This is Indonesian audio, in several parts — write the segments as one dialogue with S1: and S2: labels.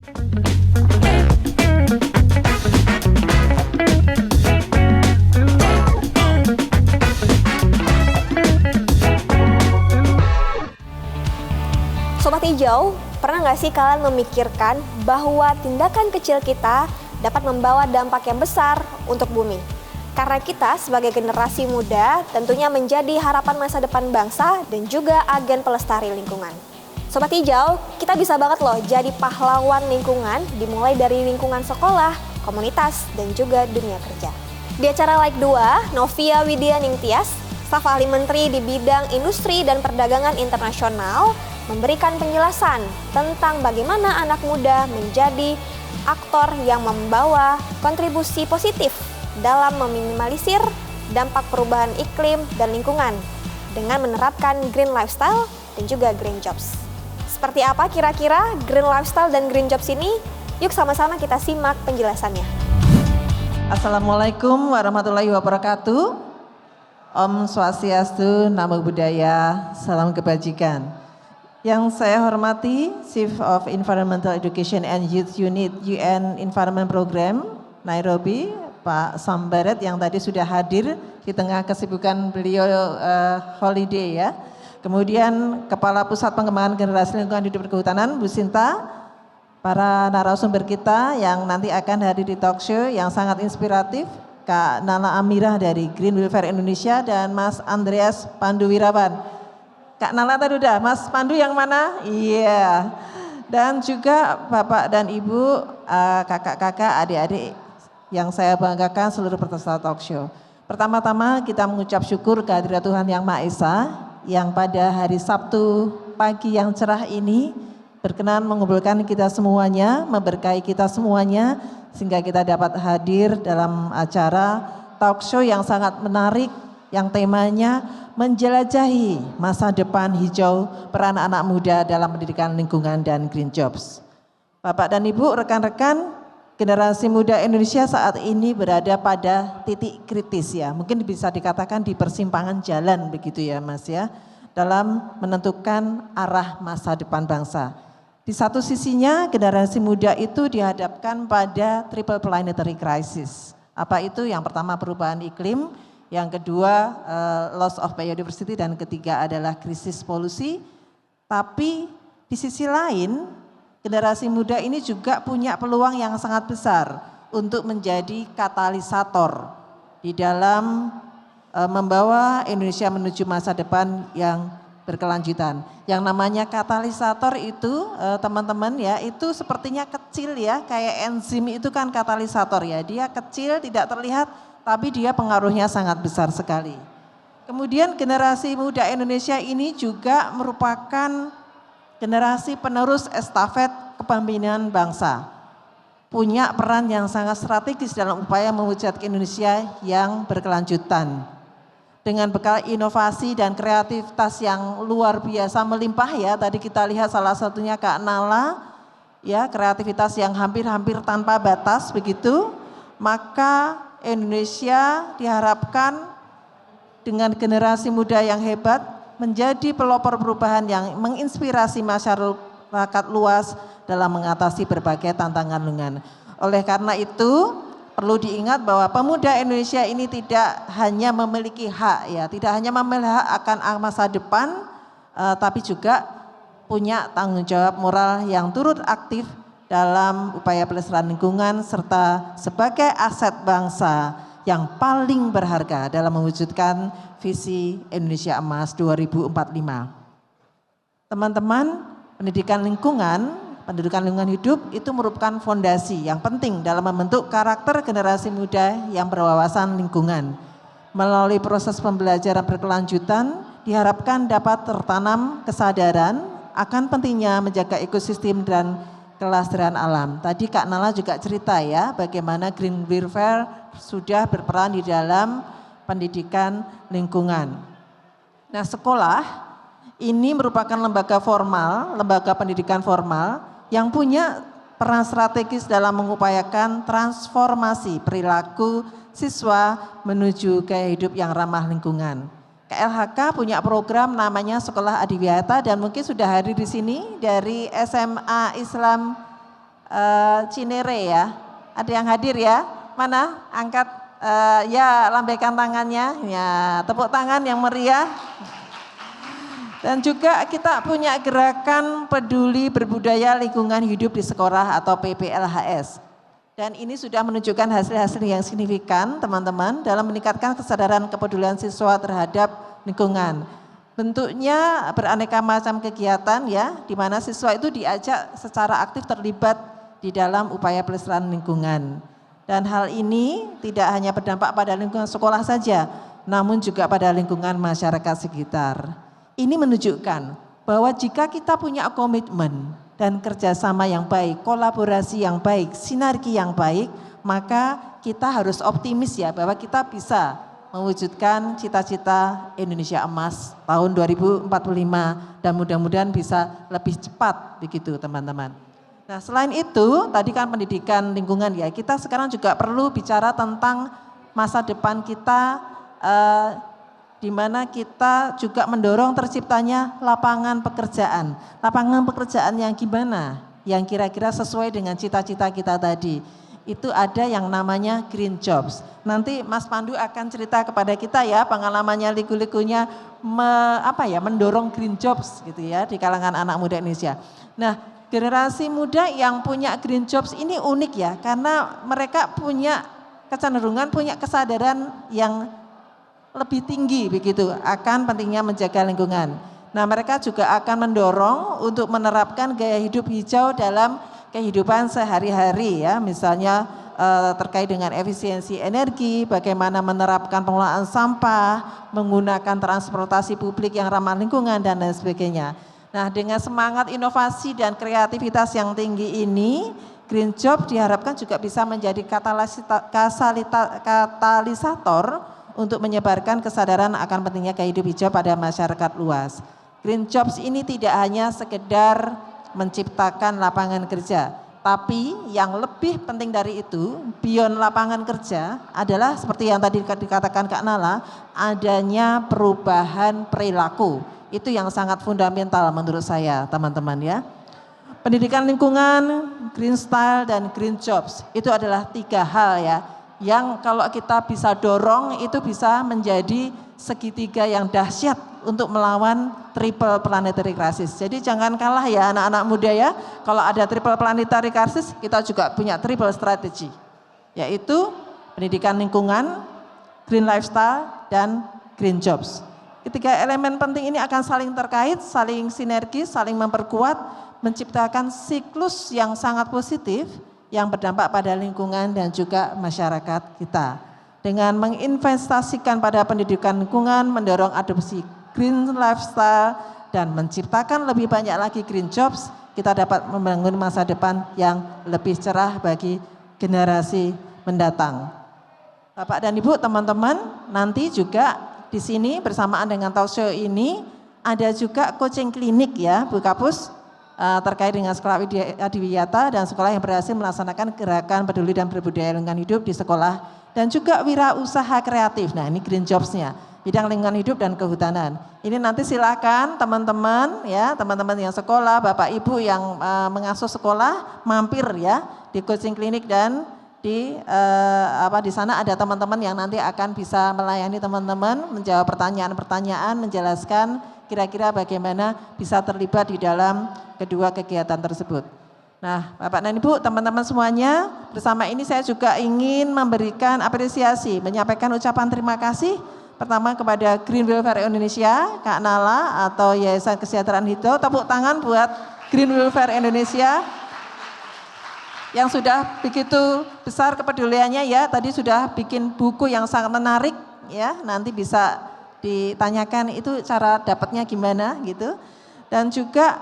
S1: Sobat Hijau, pernah nggak sih kalian memikirkan bahwa tindakan kecil kita dapat membawa dampak yang besar untuk bumi? Karena kita sebagai generasi muda tentunya menjadi harapan masa depan bangsa dan juga agen pelestari lingkungan. Sobat Hijau, kita bisa banget loh jadi pahlawan lingkungan dimulai dari lingkungan sekolah, komunitas, dan juga dunia kerja. Di acara Like 2, Novia Widya Ningtyas, staf ahli menteri di bidang industri dan perdagangan internasional, memberikan penjelasan tentang bagaimana anak muda menjadi aktor yang membawa kontribusi positif dalam meminimalisir dampak perubahan iklim dan lingkungan dengan menerapkan green lifestyle dan juga green jobs. Seperti apa kira-kira green lifestyle dan green jobs ini? Yuk sama-sama kita simak penjelasannya.
S2: Assalamualaikum warahmatullahi wabarakatuh. Om Swastiastu, Namo Buddhaya, salam kebajikan. Yang saya hormati Chief of Environmental Education and Youth Unit UN Environment Program Nairobi, Pak Sambaret yang tadi sudah hadir di tengah kesibukan beliau holiday ya. Kemudian Kepala Pusat Pengembangan Generasi Lingkungan Hidup dan Kehutanan, Bu Sinta, para narasumber kita yang nanti akan hadir di talk show yang sangat inspiratif, Kak Nala Amirah dari Green Welfare Indonesia dan Mas Andreas Pandu Wirawan. Kak Nala tadi udah, Mas Pandu yang mana? Iya. Dan juga Bapak dan Ibu, kakak-kakak, adik-adik yang saya banggakan seluruh peserta talk show. Pertama-tama kita mengucap syukur kehadirat Tuhan Yang Maha Esa yang pada hari Sabtu pagi yang cerah ini berkenan mengumpulkan kita semuanya, memberkahi kita semuanya sehingga kita dapat hadir dalam acara talk show yang sangat menarik yang temanya menjelajahi masa depan hijau peran anak muda dalam pendidikan lingkungan dan green jobs. Bapak dan Ibu, rekan-rekan, generasi muda Indonesia saat ini berada pada titik kritis ya. Mungkin bisa dikatakan di persimpangan jalan begitu ya Mas ya, dalam menentukan arah masa depan bangsa. Di satu sisinya generasi muda itu dihadapkan pada triple planetary crisis. Apa itu? Yang pertama perubahan iklim, yang kedua loss of biodiversity, dan ketiga adalah krisis polusi. Tapi di sisi lain generasi muda ini juga punya peluang yang sangat besar untuk menjadi katalisator di dalam membawa Indonesia menuju masa depan yang berkelanjutan. Yang namanya katalisator itu teman-teman ya, itu sepertinya kecil ya, kayak enzim itu kan katalisator ya, dia kecil tidak terlihat tapi dia pengaruhnya sangat besar sekali. Kemudian generasi muda Indonesia ini juga merupakan generasi penerus estafet kepemimpinan bangsa. Punya peran yang sangat strategis dalam upaya mewujudkan Indonesia yang berkelanjutan. Dengan bekal inovasi dan kreativitas yang luar biasa melimpah ya, tadi kita lihat salah satunya Kak Nala, ya kreativitas yang hampir-hampir tanpa batas begitu, maka Indonesia diharapkan dengan generasi muda yang hebat menjadi pelopor perubahan yang menginspirasi masyarakat luas dalam mengatasi berbagai tantangan lingkungan. Oleh karena itu perlu diingat bahwa pemuda Indonesia ini tidak hanya memiliki hak ya, tidak hanya memiliki hak akan masa depan, tapi juga punya tanggung jawab moral yang turut aktif dalam upaya pelestarian lingkungan serta sebagai aset bangsa yang paling berharga dalam mewujudkan visi Indonesia Emas 2045. Teman-teman, pendidikan lingkungan hidup itu merupakan fondasi yang penting dalam membentuk karakter generasi muda yang berwawasan lingkungan. Melalui proses pembelajaran berkelanjutan diharapkan dapat tertanam kesadaran akan pentingnya menjaga ekosistem dan kelestarian alam. Tadi Kak Nala juga cerita ya bagaimana Green Welfare sudah berperan di dalam pendidikan lingkungan. Nah, sekolah ini merupakan lembaga formal, lembaga pendidikan formal yang punya peran strategis dalam mengupayakan transformasi perilaku siswa menuju gaya hidup yang ramah lingkungan. KLHK punya program namanya Sekolah Adiwiyata dan mungkin sudah hadir di sini dari SMA Islam Cinere ya. Ada yang hadir ya? Mana? Angkat ya, lambaikan tangannya. Ya, tepuk tangan yang meriah. Dan juga kita punya gerakan peduli berbudaya lingkungan hidup di sekolah atau PPLHS. Dan ini sudah menunjukkan hasil-hasil yang signifikan teman-teman dalam meningkatkan kesadaran kepedulian siswa terhadap lingkungan. Bentuknya beraneka macam kegiatan ya, di mana siswa itu diajak secara aktif terlibat di dalam upaya pelestarian lingkungan. Dan hal ini tidak hanya berdampak pada lingkungan sekolah saja, namun juga pada lingkungan masyarakat sekitar. Ini menunjukkan bahwa jika kita punya komitmen dan kerjasama yang baik, kolaborasi yang baik, sinergi yang baik, maka kita harus optimis ya bahwa kita bisa mewujudkan cita-cita Indonesia Emas tahun 2045 dan mudah-mudahan bisa lebih cepat begitu teman-teman. Nah selain itu tadi kan pendidikan lingkungan ya, kita sekarang juga perlu bicara tentang masa depan kita di mana kita juga mendorong terciptanya lapangan pekerjaan. Lapangan pekerjaan yang gimana? Yang kira-kira sesuai dengan cita-cita kita tadi. Itu ada yang namanya green jobs. Nanti Mas Pandu akan cerita kepada kita ya pengalamannya liku-likunya mendorong green jobs gitu ya di kalangan anak muda Indonesia. Nah, generasi muda yang punya green jobs ini unik ya karena mereka punya kecenderungan, punya kesadaran yang lebih tinggi begitu akan pentingnya menjaga lingkungan. Nah mereka juga akan mendorong untuk menerapkan gaya hidup hijau dalam kehidupan sehari-hari ya, misalnya terkait dengan efisiensi energi, bagaimana menerapkan pengelolaan sampah, menggunakan transportasi publik yang ramah lingkungan dan lain sebagainya. Nah dengan semangat inovasi dan kreativitas yang tinggi ini, green job diharapkan juga bisa menjadi katalisator untuk menyebarkan kesadaran akan pentingnya gaya hidup hijau pada masyarakat luas. Green jobs ini tidak hanya sekedar menciptakan lapangan kerja, tapi yang lebih penting dari itu, beyond lapangan kerja adalah seperti yang tadi dikatakan Kak Nala, adanya perubahan perilaku. Itu yang sangat fundamental menurut saya teman-teman ya. Pendidikan lingkungan, green style dan green jobs itu adalah 3 hal ya. Yang kalau kita bisa dorong itu bisa menjadi segitiga yang dahsyat untuk melawan triple planetary crisis. Jadi jangan kalah ya anak-anak muda ya, kalau ada triple planetary crisis kita juga punya triple strategy, yaitu pendidikan lingkungan, green lifestyle, dan green jobs. Ketiga elemen penting ini akan saling terkait, saling sinergi, saling memperkuat, menciptakan siklus yang sangat positif, yang berdampak pada lingkungan dan juga masyarakat kita. Dengan menginvestasikan pada pendidikan lingkungan, mendorong adopsi green lifestyle, dan menciptakan lebih banyak lagi green jobs, kita dapat membangun masa depan yang lebih cerah bagi generasi mendatang. Bapak dan Ibu, teman-teman, nanti juga di sini bersamaan dengan talk show ini, ada juga coaching klinik ya Bu Kapus, terkait dengan sekolah adiwiyata dan sekolah yang berhasil melaksanakan gerakan peduli dan berbudaya lingkungan hidup di sekolah dan juga wirausaha kreatif. Nah ini green jobs-nya, bidang lingkungan hidup dan kehutanan. Ini nanti silakan teman-teman ya, teman-teman yang sekolah, Bapak Ibu yang mengasuh sekolah mampir ya di coaching klinik dan di sana ada teman-teman yang nanti akan bisa melayani teman-teman, menjawab pertanyaan-pertanyaan, menjelaskan kira-kira bagaimana bisa terlibat di dalam kedua kegiatan tersebut. Nah, Bapak dan Ibu, teman-teman semuanya, bersama ini saya juga ingin memberikan apresiasi, menyampaikan ucapan terima kasih pertama kepada Green Welfare Indonesia, Kak Nala atau Yayasan Kesejahteraan Hijau. Tepuk tangan buat Green Welfare Indonesia yang sudah begitu besar kepeduliannya ya, tadi sudah bikin buku yang sangat menarik ya, nanti bisa ditanyakan itu cara dapatnya gimana gitu. Dan juga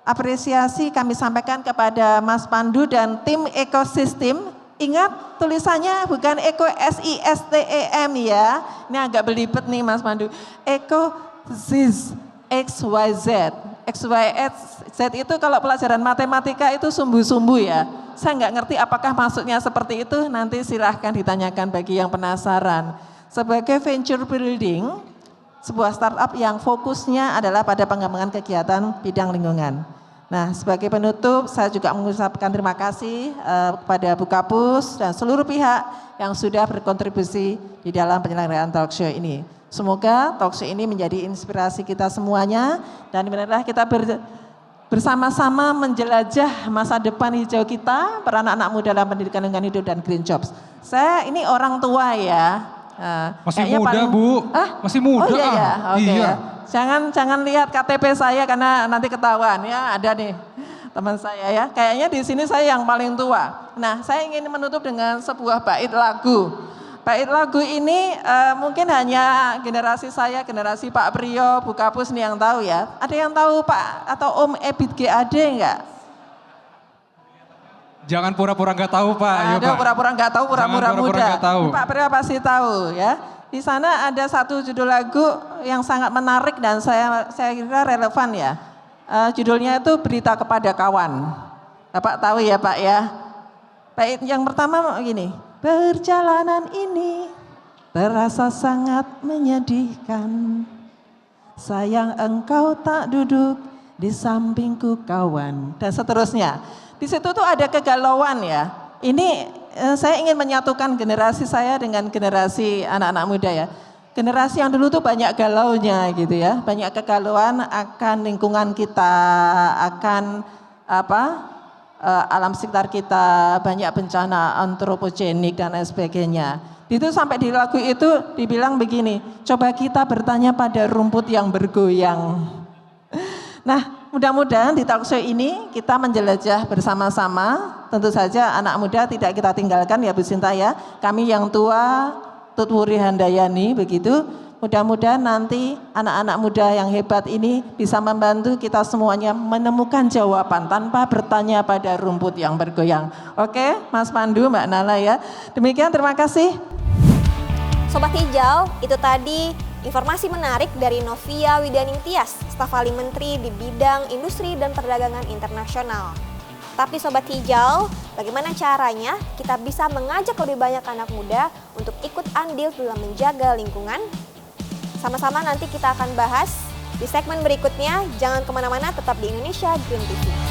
S2: apresiasi kami sampaikan kepada Mas Pandu dan tim ekosistem. Ingat tulisannya bukan Eko SISTEM ya, ini agak belibet nih Mas Pandu. Ekosys XYZ. XYZ itu kalau pelajaran matematika itu sumbu-sumbu ya. Saya nggak ngerti apakah maksudnya seperti itu, nanti silahkan ditanyakan bagi yang penasaran. Sebagai venture building, sebuah startup yang fokusnya adalah pada pengembangan kegiatan bidang lingkungan. Nah, sebagai penutup saya juga mengucapkan terima kasih kepada Bu Kapus dan seluruh pihak yang sudah berkontribusi di dalam penyelenggaraan talk show ini. Semoga talk show ini menjadi inspirasi kita semuanya dan benar-benar kita bersama-sama menjelajah masa depan hijau kita, para anak-anak muda dalam pendidikan lingkungan hidup dan green jobs. Saya ini orang tua ya.
S3: Masih muda Bu, masih muda.
S2: Oh iya ya, oke
S3: iya.
S2: ya. Jangan lihat KTP saya karena nanti ketahuan ya, ada nih teman saya ya. Kayaknya di sini saya yang paling tua. Nah, saya ingin menutup dengan sebuah bait lagu. Bait lagu ini mungkin hanya generasi saya, generasi Pak Priyo, Bu Kapus nih yang tahu ya. Ada yang tahu Pak atau Om Ebit GAD enggak?
S3: Jangan pura-pura nggak tahu Pak. Ayo,
S2: Ada
S3: Pak.
S2: pura-pura nggak tahu, pura-pura muda.
S3: Nggak tahu.
S2: Pak Priyo pasti tahu ya. Di sana ada satu judul lagu yang sangat menarik dan saya kira relevan ya. Judulnya itu Berita Kepada Kawan. Bapak tahu ya Pak ya. Bait yang pertama gini. Perjalanan ini terasa sangat menyedihkan. Sayang engkau tak duduk di sampingku kawan. Dan seterusnya. Di situ tuh ada kegalauan ya. Ini saya ingin menyatukan generasi saya dengan generasi anak-anak muda ya. Generasi yang dulu tuh banyak galaunya gitu ya. Banyak kegalauan akan lingkungan kita, akan alam sekitar kita, banyak bencana antropogenik dan lain sebagainya. Itu sampai di lagu itu dibilang begini, coba kita bertanya pada rumput yang bergoyang. Nah, mudah-mudahan di talk show ini kita menjelajah bersama-sama. Tentu saja anak muda tidak kita tinggalkan ya Bu Sinta ya. Kami yang tua, Tutwuri Handayani begitu. Mudah-mudahan nanti anak-anak muda yang hebat ini bisa membantu kita semuanya menemukan jawaban tanpa bertanya pada rumput yang bergoyang. Oke, Mas Pandu, Mbak Nala ya. Demikian, terima kasih.
S1: Sobat Hijau, itu tadi informasi menarik dari Novia Widaning Tias, staf ahli menteri di bidang industri dan perdagangan internasional. Tapi Sobat Hijau, bagaimana caranya kita bisa mengajak lebih banyak anak muda untuk ikut andil dalam menjaga lingkungan? Sama-sama nanti kita akan bahas di segmen berikutnya. Jangan kemana-mana, tetap di Indonesia Green TV.